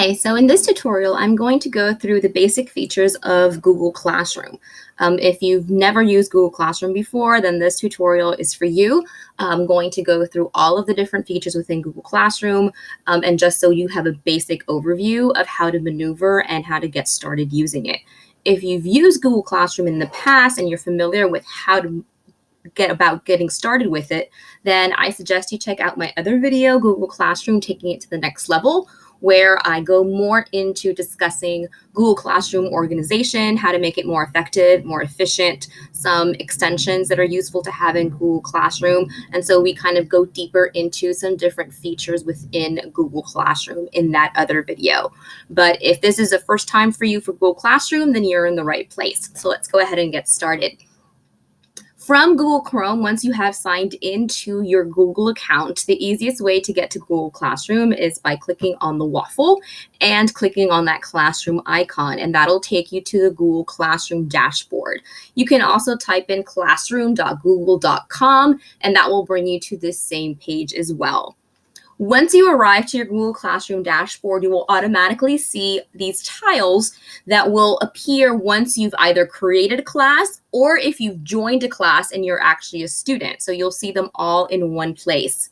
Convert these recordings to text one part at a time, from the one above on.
Hi, so in this tutorial, I'm going to go through the basic features of Google Classroom. If you've never used Google Classroom before, then this tutorial is for you. I'm going to go through all of the different features within Google Classroom, and just so you have a basic overview of how to maneuver and how to get started using it. If you've used Google Classroom in the past and you're familiar with how to getting started with it, then I suggest you check out my other video, Google Classroom, taking it to the next level, where I go more into discussing Google Classroom organization, how to make it more effective, more efficient, some extensions that are useful to have in Google Classroom. And so we kind of go deeper into some different features within Google Classroom in that other video. But if this is the first time for you for Google Classroom, then you're in the right place. So let's go ahead and get started. From Google Chrome, once you have signed into your Google account, the easiest way to get to Google Classroom is by clicking on the waffle and clicking on that classroom icon, and that'll take you to the Google Classroom dashboard. You can also type in classroom.google.com, and that will bring you to this same page as well. Once you arrive to your Google Classroom dashboard, you will automatically see these tiles that will appear once you've either created a class or if you've joined a class and you're actually a student. So you'll see them all in one place.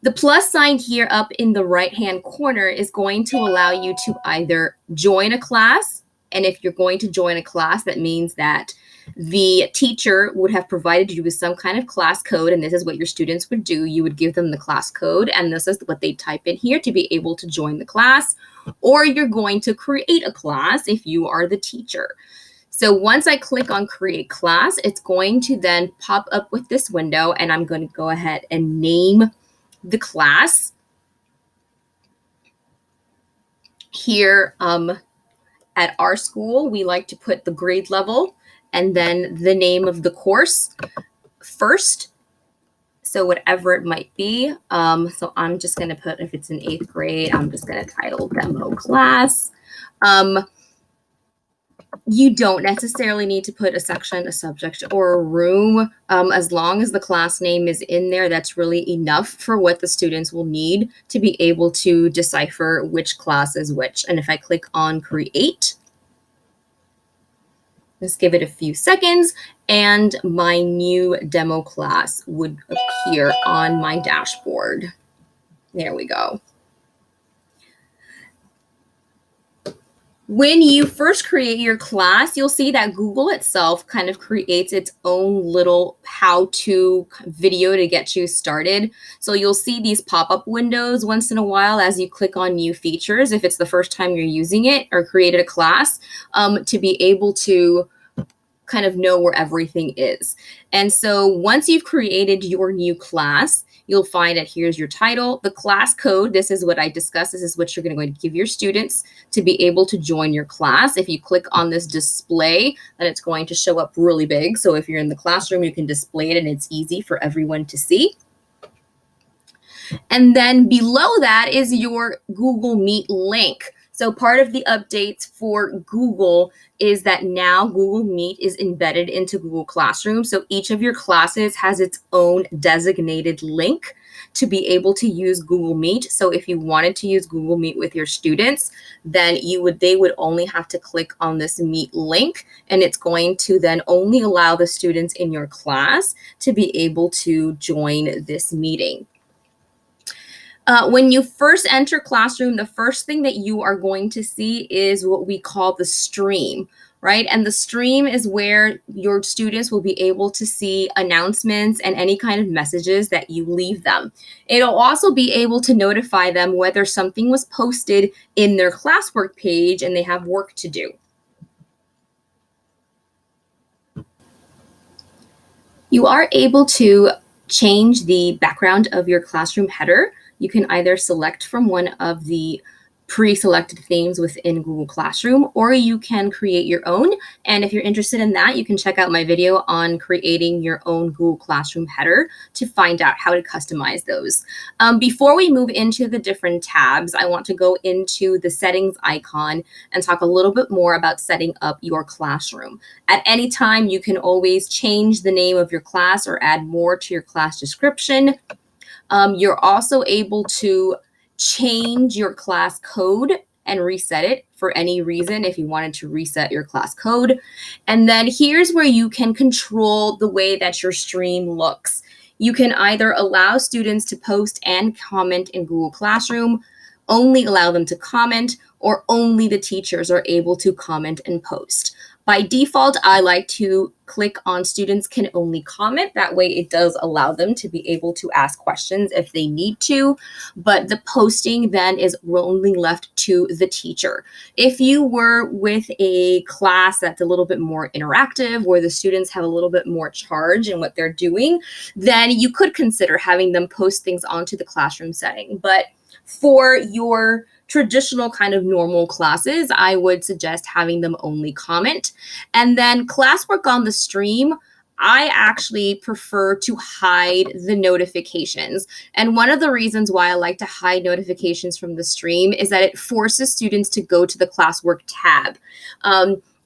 The plus sign here up in the right-hand corner is going to allow you to either join a class, and if you're going to join a class, that means that the teacher would have provided you with some kind of class code, and this is what your students would do. You would give them the class code, and this is what they type in here to be able to join the class, or you're going to create a class if you are the teacher. So once I click on Create Class, it's going to then pop up with this window, and I'm going to go ahead and name the class. Here at our school, we like to put the grade level and then the name of the course first. So whatever it might be. So I'm just going to put, if it's in 8th grade, I'm just going to title demo class. You don't necessarily need to put a section, a subject, or a room. As long as the class name is in there, that's really enough for what the students will need to be able to decipher which class is which. And if I click on Create, just give it a few seconds, and my new demo class would appear on my dashboard. There we go. When you first create your class, you'll see that Google itself kind of creates its own little how-to video to get you started. So you'll see these pop-up windows once in a while as you click on new features, if it's the first time you're using it or created a class, to be able to kind of know where everything is. And so once you've created your new class, you'll find that here's your title, the class code. This is what I discussed. This is what you're going to give your students to be able to join your class. If you click on this display, then it's going to show up really big. So if you're in the classroom, you can display it and it's easy for everyone to see. And then below that is your Google Meet link. So part of the updates for Google is that now Google Meet is embedded into Google Classroom. So each of your classes has its own designated link to be able to use Google Meet. So if you wanted to use Google Meet with your students, then they would only have to click on this Meet link, and it's going to then only allow the students in your class to be able to join this meeting. When you first enter Classroom, the first thing that you are going to see is what we call the stream, right? And the stream is where your students will be able to see announcements and any kind of messages that you leave them. It'll also be able to notify them whether something was posted in their Classwork page and they have work to do. You are able to change the background of your classroom header. You can either select from one of the pre-selected themes within Google Classroom, or you can create your own. And if you're interested in that, you can check out my video on creating your own Google Classroom header to find out how to customize those. Before we move into the different tabs, I want to go into the settings icon and talk a little bit more about setting up your classroom. At any time, you can always change the name of your class or add more to your class description. You're also able to change your class code and reset it for any reason if you wanted to reset your class code. And then here's where you can control the way that your stream looks. You can either allow students to post and comment in Google Classroom, only allow them to comment, or only the teachers are able to comment and post. By default, I like to click on students can only comment. That way it does allow them to be able to ask questions if they need to, but the posting then is only left to the teacher. If you were with a class that's a little bit more interactive, where the students have a little bit more charge in what they're doing, then you could consider having them post things onto the classroom setting. But for your traditional kind of normal classes, I would suggest having them only comment. And then classwork on the stream, I actually prefer to hide the notifications. And one of the reasons why I like to hide notifications from the stream is that it forces students to go to the classwork tab.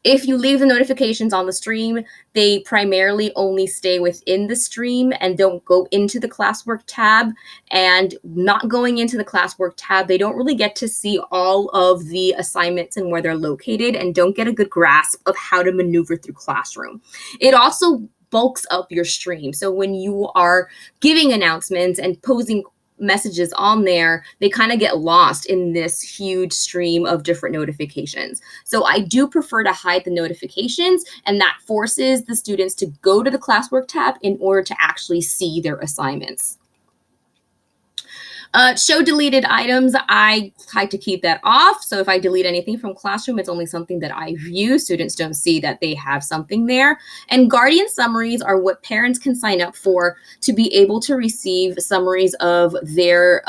If you leave the notifications on the stream, they primarily only stay within the stream and don't go into the classwork tab. And not going into the classwork tab, they don't really get to see all of the assignments and where they're located, and don't get a good grasp of how to maneuver through Classroom. It also bulks up your stream. So when you are giving announcements and posing messages on there, they kind of get lost in this huge stream of different notifications. So I do prefer to hide the notifications, and that forces the students to go to the classwork tab in order to actually see their assignments. Show deleted items, I like to keep that off. So if I delete anything from Classroom, it's only something that I view. Students don't see that they have something there. And guardian summaries are what parents can sign up for to be able to receive summaries of their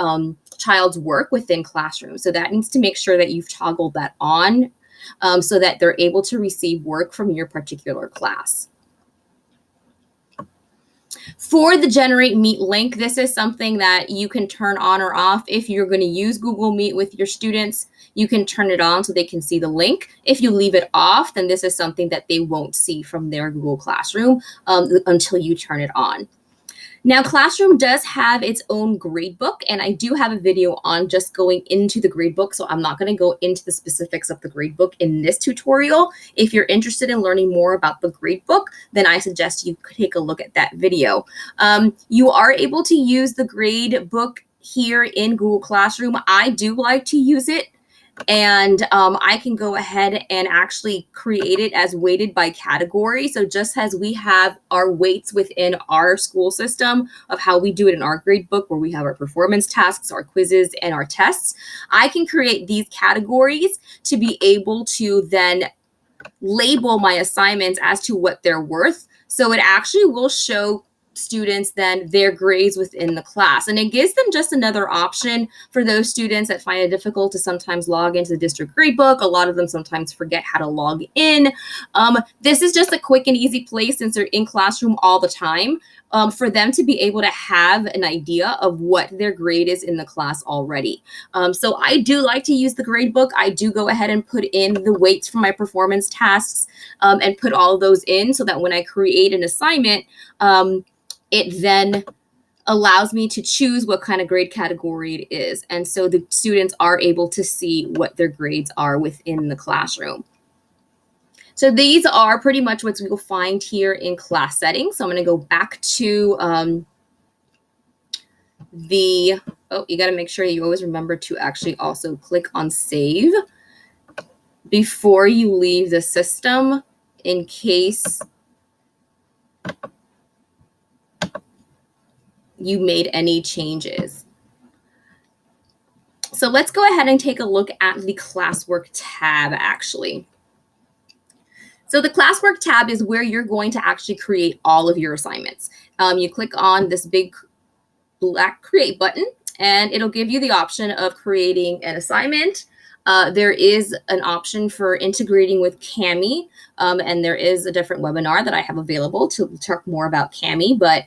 child's work within Classroom. So that needs to make sure that you've toggled that on so that they're able to receive work from your particular class. For the Generate Meet link, this is something that you can turn on or off. If you're going to use Google Meet with your students, you can turn it on so they can see the link. If you leave it off, then this is something that they won't see from their Google Classroom until you turn it on. Now, Classroom does have its own gradebook, and I do have a video on just going into the gradebook, so I'm not going to go into the specifics of the gradebook in this tutorial. If you're interested in learning more about the gradebook, then I suggest you take a look at that video. You are able to use the gradebook here in Google Classroom. I do like to use it. And I can go ahead and actually create it as weighted by category. So just as we have our weights within our school system of how we do it in our grade book, where we have our performance tasks, our quizzes, and our tests, I can create these categories to be able to then label my assignments as to what they're worth. So it actually will show students then their grades within the class. And it gives them just another option for those students that find it difficult to sometimes log into the district gradebook. A lot of them sometimes forget how to log in. This is just a quick and easy place, since they're in Classroom all the time, for them to be able to have an idea of what their grade is in the class already. So I do like to use the gradebook. I do go ahead and put in the weights for my performance tasks and put all of those in, so that when I create an assignment, it then allows me to choose what kind of grade category it is. And so the students are able to see what their grades are within the classroom. So these are pretty much what you'll find here in class settings. So I'm going to go back to you got to make sure you always remember to actually also click on save before you leave the system, in case you made any changes. So let's go ahead and take a look at the Classwork tab actually. So the Classwork tab is where you're going to actually create all of your assignments. You click on this big black create button, and it'll give you the option of creating an assignment. There is an option for integrating with Kami, and there is a different webinar that I have available to talk more about Kami, but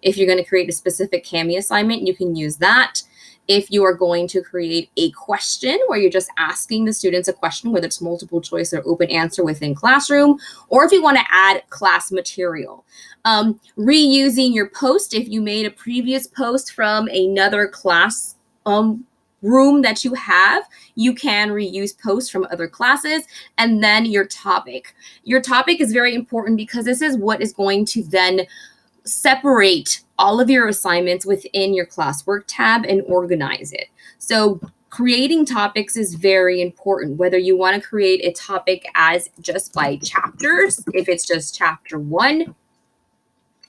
if you're going to create a specific Kami assignment, you can use that. If you are going to create a question where you're just asking the students a question, whether it's multiple choice or open answer within Classroom, or if you want to add class material. Reusing your post, if you made a previous post from another class room that you have, you can reuse posts from other classes. And then your topic. Your topic is very important because this is what is going to then separate all of your assignments within your classwork tab and organize it. So creating topics is very important, whether you want to create a topic as just by chapters, if it's just chapter 1,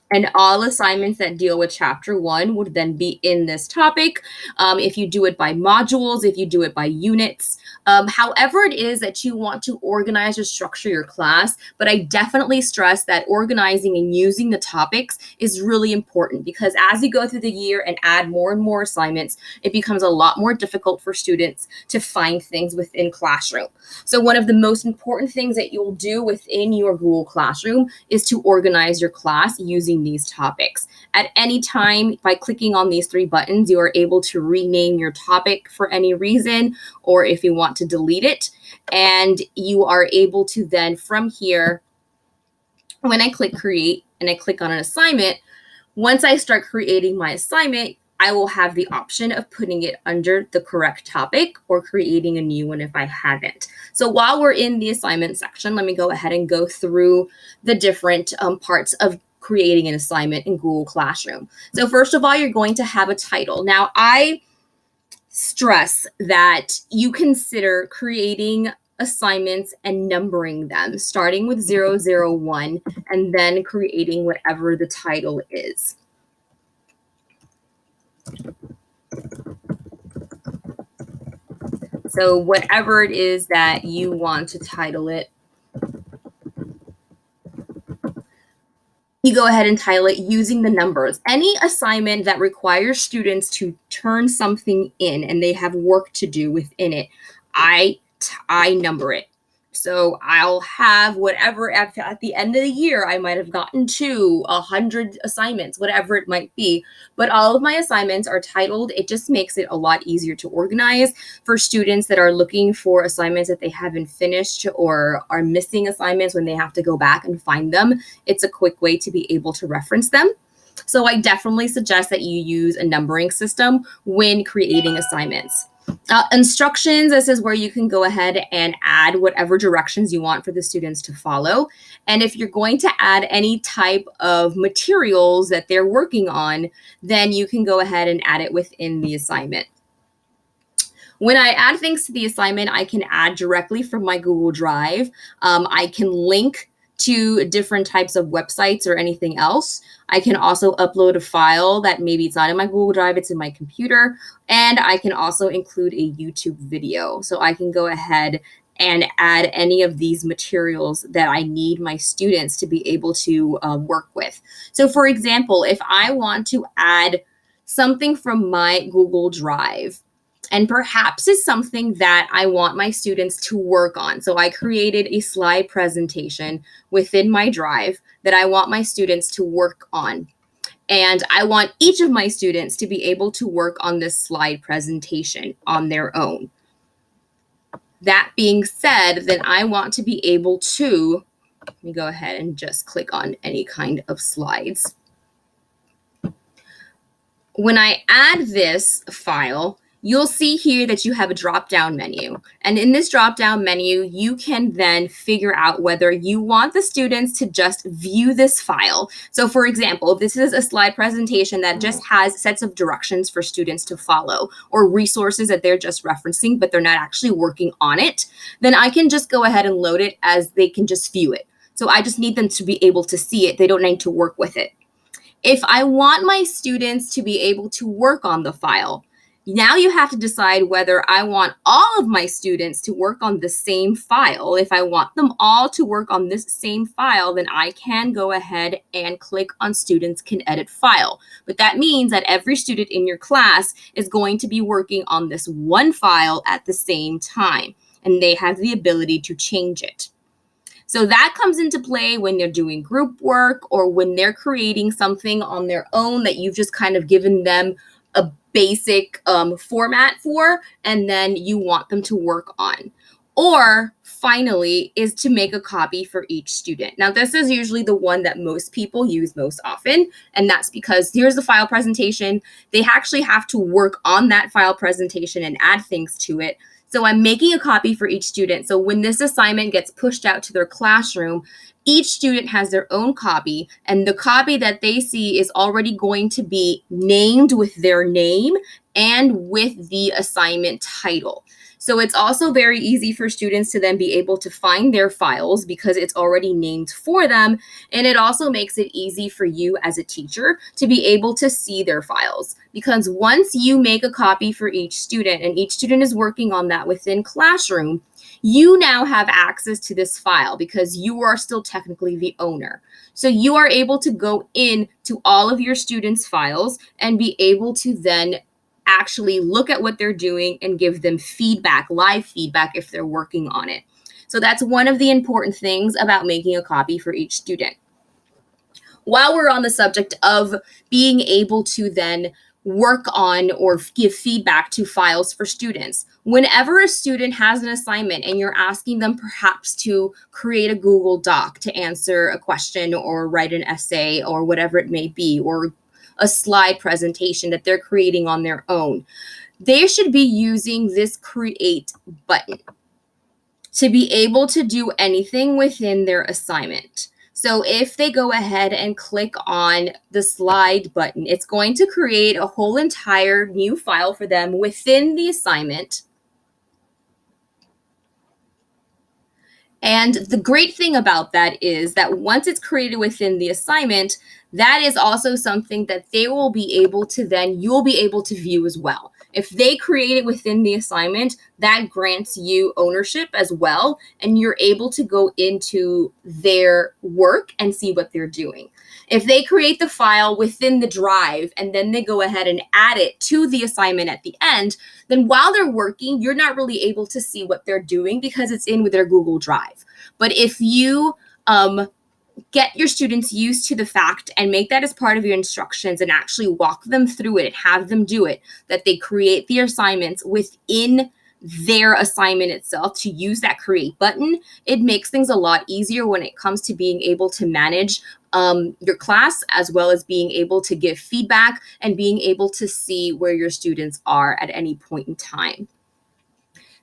and all assignments that deal with chapter 1 would then be in this topic. If you do it by modules, if you do it by units, however it is that you want to organize or structure your class. But I definitely stress that organizing and using the topics is really important, because as you go through the year and add more and more assignments, it becomes a lot more difficult for students to find things within Classroom. So one of the most important things that you'll do within your Google Classroom is to organize your class using these topics. At any time, by clicking on these 3 buttons, you are able to rename your topic for any reason, or if you want to delete it. And you are able to then, from here, when I click create and I click on an assignment, once I start creating my assignment, I will have the option of putting it under the correct topic or creating a new one if I haven't. So while we're in the assignment section, let me go ahead and go through the different parts of creating an assignment in Google Classroom. So first of all, you're going to have a title. Now, I stress that you consider creating assignments and numbering them, starting with 001 and then creating whatever the title is. So whatever it is that you want to title it, you go ahead and title it using the numbers. Any assignment that requires students to turn something in and they have work to do within it, I number it. So I'll have whatever at the end of the year, I might have gotten to 100 assignments, whatever it might be. But all of my assignments are titled. It just makes it a lot easier to organize for students that are looking for assignments that they haven't finished or are missing assignments when they have to go back and find them. It's a quick way to be able to reference them. So I definitely suggest that you use a numbering system when creating assignments. Instructions, this is where you can go ahead and add whatever directions you want for the students to follow. And if you're going to add any type of materials that they're working on, then you can go ahead and add it within the assignment. When I add things to the assignment, I can add directly from my Google Drive. I can link to different types of websites or anything else. I can also upload a file that maybe it's not in my Google Drive, it's in my computer. And I can also include a YouTube video. So I can go ahead and add any of these materials that I need my students to be able to work with. So for example, if I want to add something from my Google Drive, and perhaps is something that I want my students to work on. So I created a slide presentation within my Drive that I want my students to work on. And I want each of my students to be able to work on this slide presentation on their own. That being said, then I want to be able to, let me go ahead and just click on any kind of slides. When I add this file, you'll see here that you have a drop-down menu. And in this drop-down menu, you can then figure out whether you want the students to just view this file. So for example, if this is a slide presentation that just has sets of directions for students to follow or resources that they're just referencing, but they're not actually working on it, then I can just go ahead and load it as they can just view it. So I just need them to be able to see it. They don't need to work with it. If I want my students to be able to work on the file, now you have to decide whether I want all of my students to work on the same file. If I want them all to work on this same file, then I can go ahead and click on Students Can Edit File. But that means that every student in your class is going to be working on this one file at the same time, and they have the ability to change it. So that comes into play when they're doing group work or when they're creating something on their own that you've just kind of given them a basic format for, and then you want them to work on. Or finally is to make a copy for each student. Now, this is usually the one that most people use most often, and that's because here's the file presentation. They actually have to work on that file presentation and add things to it. So I'm making a copy for each student. So when this assignment gets pushed out to their classroom, each student has their own copy, and the copy that they see is already going to be named with their name and with the assignment title. So it's also very easy for students to then be able to find their files because it's already named for them. And it also makes it easy for you as a teacher to be able to see their files. Because once you make a copy for each student and each student is working on that within Classroom, you now have access to this file because you are still technically the owner. So you are able to go in to all of your students' files and be able to then actually look at what they're doing and give them feedback, live feedback if they're working on it. So that's one of the important things about making a copy for each student. While we're on the subject of being able to then work on or give feedback to files for students, whenever a student has an assignment and you're asking them perhaps to create a Google Doc to answer a question or write an essay or whatever it may be, or a slide presentation that they're creating on their own, they should be using this create button to be able to do anything within their assignment. So if they go ahead and click on the slide button, it's going to create a whole entire new file for them within the assignment. And the great thing about that is that once it's created within the assignment, that is also something that they will be able to then, you'll be able to view as well. If they create it within the assignment, that grants you ownership as well, and you're able to go into their work and see what they're doing. If they create the file within the drive and then they go ahead and add it to the assignment at the end, then while they're working, you're not really able to see what they're doing because it's in with their Google Drive. But if you get your students used to the fact and make that as part of your instructions and actually walk them through it and have them do it, that they create the assignments within their assignment itself to use that create button, it makes things a lot easier when it comes to being able to manage your class, as well as being able to give feedback and being able to see where your students are at any point in time.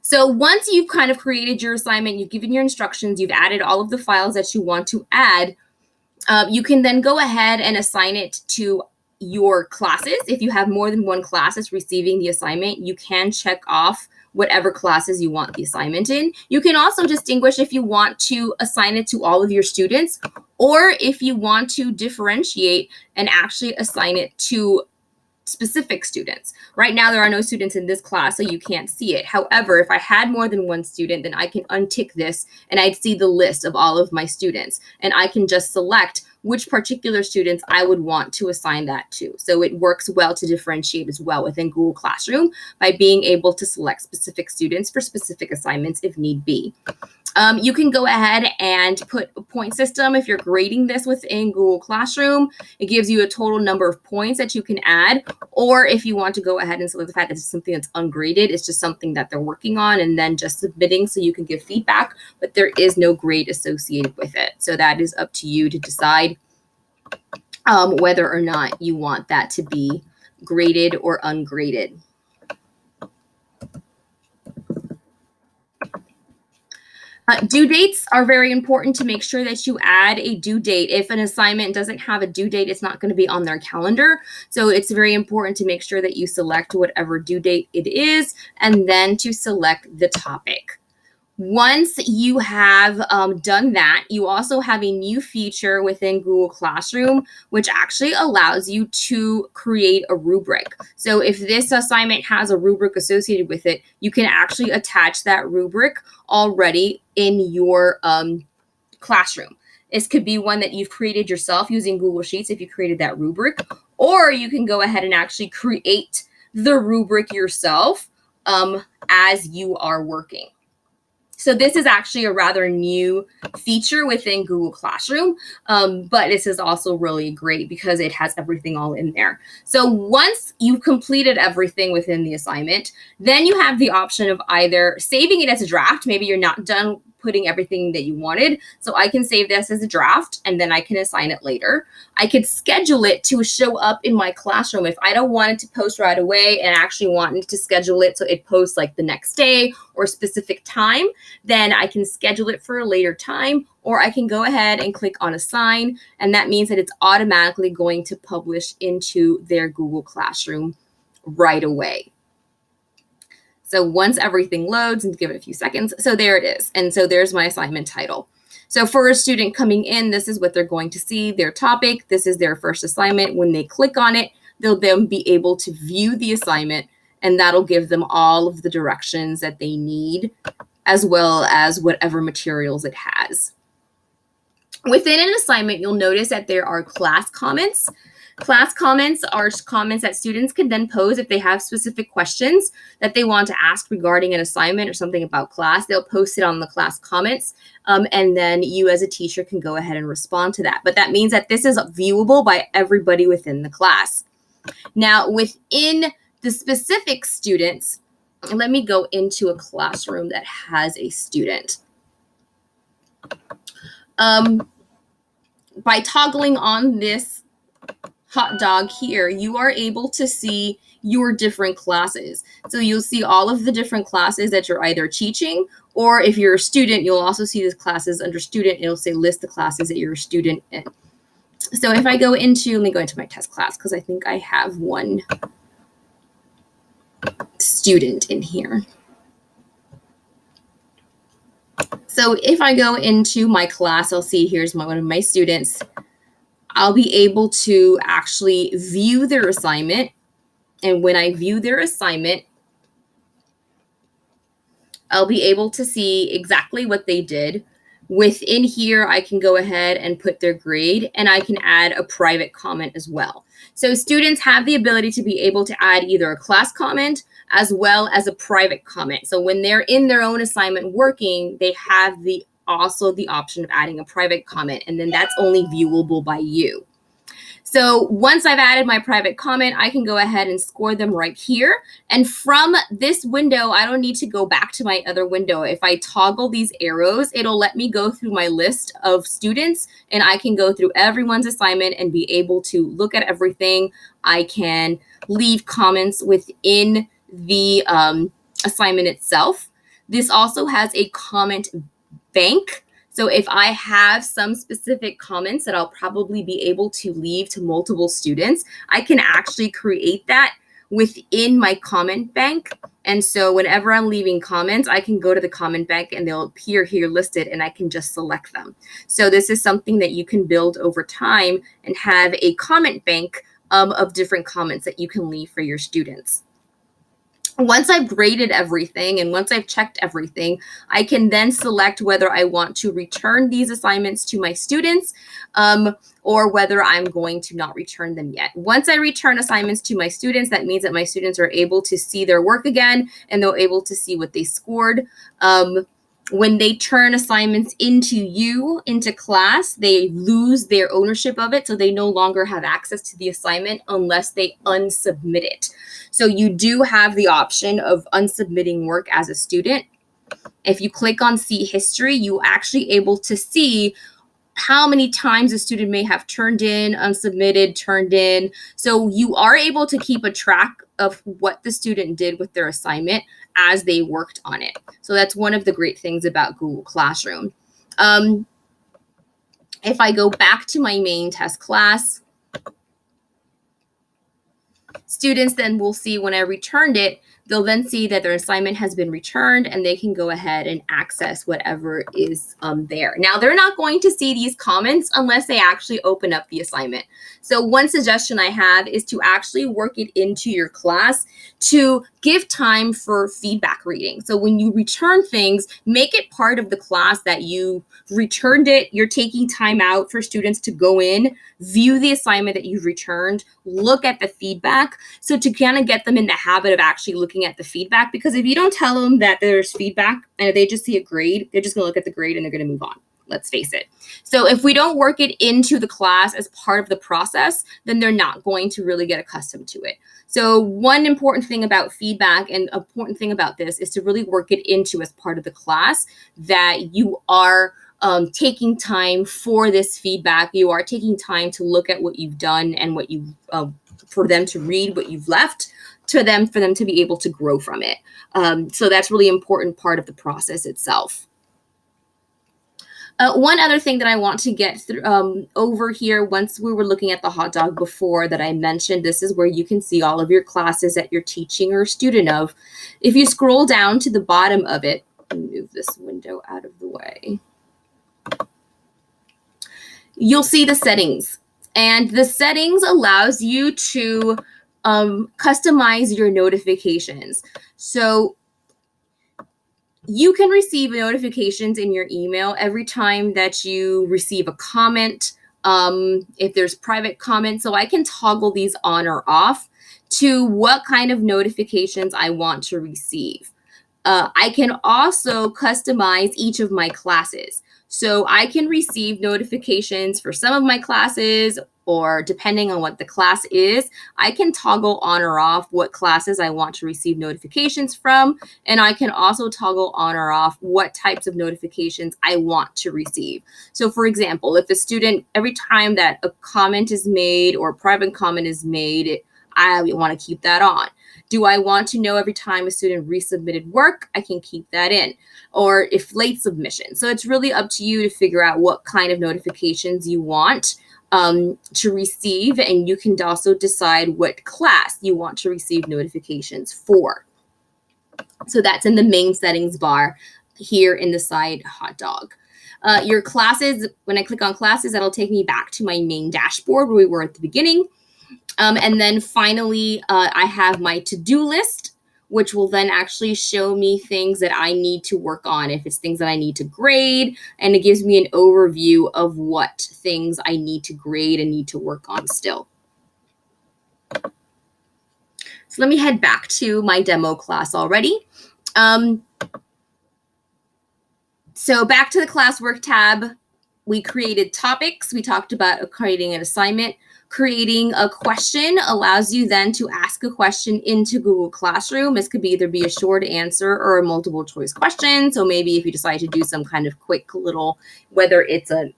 So once you've kind of created your assignment, you've given your instructions, you've added all of the files that you want to add, you can then go ahead and assign it to your classes. If you have more than one class that's receiving the assignment, you can check off whatever classes you want the assignment in. You can also distinguish if you want to assign it to all of your students, or if you want to differentiate and actually assign it to specific students. Right now, there are no students in this class, so you can't see it. However, if I had more than one student, then I can untick this and I'd see the list of all of my students. And I can just select which particular students I would want to assign that to. So it works well to differentiate as well within Google Classroom by being able to select specific students for specific assignments if need be. You can go ahead and put a point system if you're grading this within Google Classroom. It gives you a total number of points that you can add, or if you want to go ahead and select the fact that it's something that's ungraded, it's just something that they're working on and then just submitting so you can give feedback, but there is no grade associated with it. So that is up to you to decide whether or not you want that to be graded or ungraded. Due dates are very important to make sure that you add a due date. If an assignment doesn't have a due date, it's not going to be on their calendar. So it's very important to make sure that you select whatever due date it is and then to select the topic. Once you have done that, you also have a new feature within Google Classroom, which actually allows you to create a rubric. So if this assignment has a rubric associated with it, you can actually attach that rubric already in your classroom. This could be one that you've created yourself using Google Sheets if you created that rubric, or you can go ahead and actually create the rubric yourself as you are working. So this is actually a rather new feature within Google Classroom, but this is also really great because it has everything all in there. So once you've completed everything within the assignment, then you have the option of either saving it as a draft. Maybe you're not done putting everything that you wanted. So I can save this as a draft and then I can assign it later. I could schedule it to show up in my classroom. If I don't want it to post right away and actually want to schedule it so it posts like the next day or a specific time, then I can schedule it for a later time, or I can go ahead and click on assign. And that means that it's automatically going to publish into their Google Classroom right away. So once everything loads, and give it a few seconds, so there it is. And so there's my assignment title. So for a student coming in, this is what they're going to see, their topic. This is their first assignment. When they click on it, they'll then be able to view the assignment, and that'll give them all of the directions that they need, as well as whatever materials it has. Within an assignment, you'll notice that there are class comments. Class comments are comments that students can then pose if they have specific questions that they want to ask regarding an assignment or something about class. They'll post it on the class comments, and then you as a teacher can go ahead and respond to that. But that means that this is viewable by everybody within the class. Now, within the specific students, let me go into a classroom that has a student. By toggling on this hot dog here, you are able to see your different classes. So you'll see all of the different classes that you're either teaching, or if you're a student, you'll also see the classes under student. It'll say list the classes that you're a student in. So if I go into, let me go into my test class because I think I have one student in here. So if I go into my class, I'll see here's one of my students. I'll be able to actually view their assignment. And when I view their assignment, I'll be able to see exactly what they did. Within here, I can go ahead and put their grade, and I can add a private comment as well. So students have the ability to be able to add either a class comment as well as a private comment. So when they're in their own assignment working, they have also the option of adding a private comment, and then that's only viewable by you. So once I've added my private comment, I can go ahead and score them right here. And from this window, I don't need to go back to my other window. If I toggle these arrows, it'll let me go through my list of students, and I can go through everyone's assignment and be able to look at everything. I can leave comments within the assignment itself. This also has a comment bank. So if I have some specific comments that I'll probably be able to leave to multiple students, I can actually create that within my comment bank. And so whenever I'm leaving comments, I can go to the comment bank and they'll appear here listed, and I can just select them. So this is something that you can build over time and have a comment bank of different comments that you can leave for your students. Once I've graded everything and once I've checked everything, I can then select whether I want to return these assignments to my students or whether I'm going to not return them yet. Once I return assignments to my students, that means that my students are able to see their work again, and they're able to see what they scored. When they turn assignments into class, they lose their ownership of it. So they no longer have access to the assignment unless they unsubmit it. So you do have the option of unsubmitting work as a student. If you click on see history, you're actually able to see how many times a student may have turned in, unsubmitted, turned in. So you are able to keep a track of what the student did with their assignment as they worked on it. So that's one of the great things about Google Classroom. If I go back to my main test class, students then will see when I returned it, they'll then see that their assignment has been returned, and they can go ahead and access whatever is there. Now, they're not going to see these comments unless they actually open up the assignment. So one suggestion I have is to actually work it into your class to give time for feedback reading. So when you return things, make it part of the class that you returned it. You're taking time out for students to go in, view the assignment that you've returned, look at the feedback, So to kind of get them in the habit of actually looking at the feedback, because if you don't tell them that there's feedback and if they just see a grade, they're just going to look at the grade and they're going to move on. Let's face it. So if we don't work it into the class as part of the process, then they're not going to really get accustomed to it. So one important thing about feedback and important thing about this is to really work it into as part of the class, that you are taking time for this feedback. You are taking time to look at what you've done and what you for them to read what you've left to them, for them to be able to grow from it. So that's really important part of the process itself. One other thing that I want to get through over here, once we were looking at the hot dog before that I mentioned, this is where you can see all of your classes that you're teaching or a student of. If you scroll down to the bottom of it, move this window out of the way, you'll see the settings. And the settings allows you to customize your notifications. So you can receive notifications in your email every time that you receive a comment, if there's private comments. So I can toggle these on or off to what kind of notifications I want to receive. I can also customize each of my classes. So I can receive notifications for some of my classes, or depending on what the class is, I can toggle on or off what classes I want to receive notifications from. And I can also toggle on or off what types of notifications I want to receive. So for example, if a student, every time that a comment is made or a private comment is made, I want to keep that on. Do I want to know every time a student resubmitted work? I can keep that in. Or if late submission. So it's really up to you to figure out what kind of notifications you want to receive. And you can also decide what class you want to receive notifications for. So that's in the main settings bar here in the side hot dog. Your classes, when I click on classes, that'll take me back to my main dashboard where we were at the beginning. And then finally, I have my to-do list, which will then actually show me things that I need to work on, if it's things that I need to grade, and it gives me an overview of what things I need to grade and need to work on still. So let me head back to my demo class already. So back to the Classwork tab, we created topics. We talked about creating an assignment. Creating a question allows you then to ask a question into Google Classroom. This could either be a short answer or a multiple choice question. So maybe if you decide to do some kind of quick little, whether it's a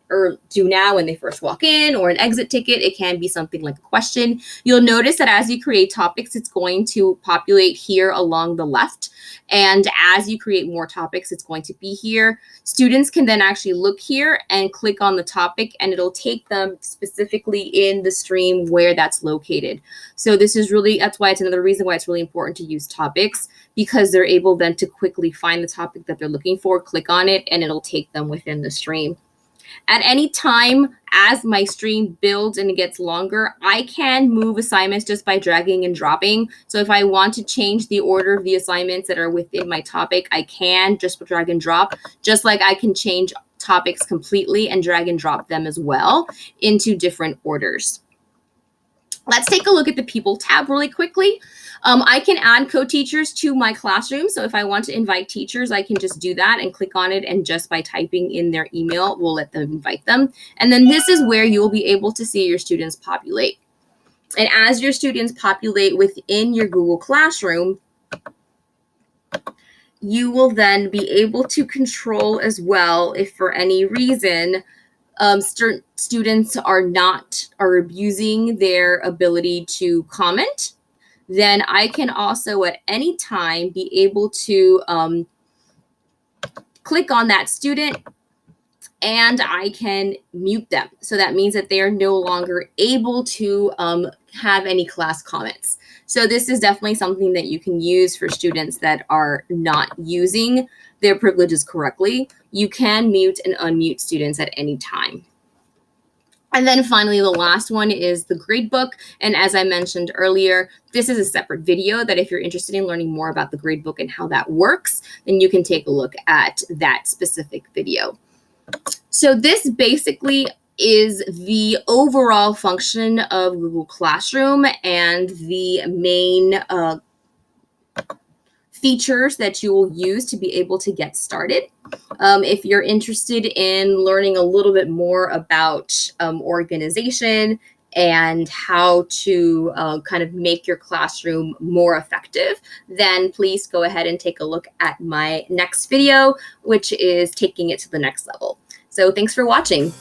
do now when they first walk in or an exit ticket, it can be something like a question. You'll notice that as you create topics, it's going to populate here along the left. And as you create more topics, it's going to be here. Students can then actually look here and click on the topic, and it'll take them specifically in the stream where that's located. So this is really, that's why it's another reason why it's really important to use topics, because they're able then to quickly find the topic that they're looking for, click on it, and it'll take them within the stream. At any time, as my stream builds and it gets longer, I can move assignments just by dragging and dropping. So if I want to change the order of the assignments that are within my topic, I can just drag and drop, just like I can change topics completely and drag and drop them as well into different orders. Let's take a look at the People tab really quickly. I can add co-teachers to my classroom. So if I want to invite teachers, I can just do that and click on it. And just by typing in their email, we'll let them invite them. And then this is where you'll be able to see your students populate. And as your students populate within your Google Classroom, you will then be able to control as well if for any reason students are abusing their ability to comment. Then I can also at any time be able to click on that student and I can mute them. So that means that they are no longer able to have any class comments. So this is definitely something that you can use for students that are not using their privileges correctly. You can mute and unmute students at any time. And then finally, the last one is the gradebook. And as I mentioned earlier, this is a separate video that if you're interested in learning more about the gradebook and how that works, then you can take a look at that specific video. So this basically is the overall function of Google Classroom and the main features that you will use to be able to get started. If you're interested in learning a little bit more about organization and how to kind of make your classroom more effective, then please go ahead and take a look at my next video, which is taking it to the next level. So thanks for watching.